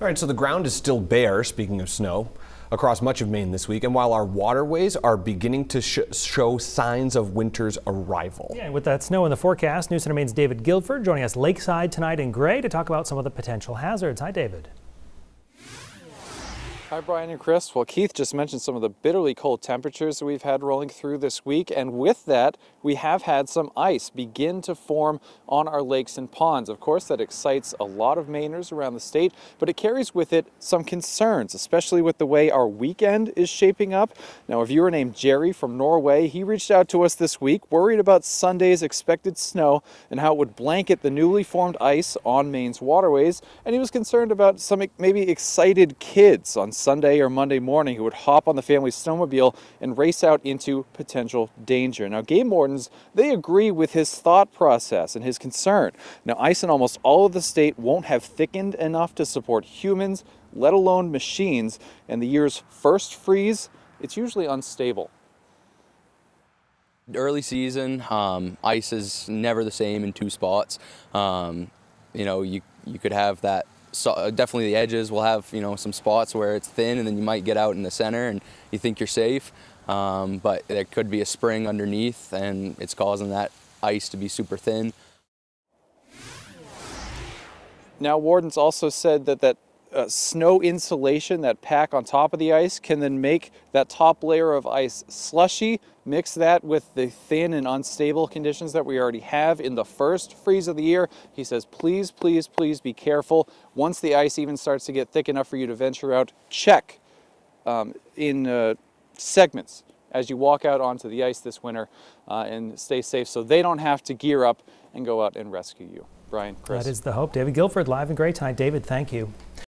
All right, so the ground is still bare, speaking of snow, across much of Maine this week. And while our waterways are beginning to show signs of winter's arrival. Yeah, with that snow in the forecast, News Center Maine's David Guilford joining us lakeside tonight in Gray to talk about some of the potential hazards. Hi, David. Hi, Brian and Chris. Well, Keith just mentioned some of the bitterly cold temperatures that we've had rolling through this week, and with that, we have had some ice begin to form on our lakes and ponds. Of course, that excites a lot of Mainers around the state, but it carries with it some concerns, especially with the way our weekend is shaping up. Now, a viewer named Jerry from Norway, he reached out to us this week, worried about Sunday's expected snow and how it would blanket the newly formed ice on Maine's waterways, and he was concerned about some maybe excited kids on Sunday or Monday morning who would hop on the family snowmobile and race out into potential danger. Now, game wardens, they agree with his thought process and his concern. Now, ice in almost all of the state won't have thickened enough to support humans, let alone machines, and the year's first freeze, it's usually unstable. Early season, ice is never the same in two spots. You know, you could have that. So definitely the edges will have, you know, some spots where it's thin, and then you might get out in the center and you think you're safe, but there could be a spring underneath and it's causing that ice to be super thin. Now, wardens also said that snow insulation, that pack on top of the ice, can then make that top layer of ice slushy. Mix that with the thin and unstable conditions that we already have in the first freeze of the year. He says, please, please, please be careful. Once the ice even starts to get thick enough for you to venture out, check in segments as you walk out onto the ice this winter and stay safe so they don't have to gear up and go out and rescue you. Brian, Chris. That is the hope. David Guilford live in Gray tonight. David, thank you.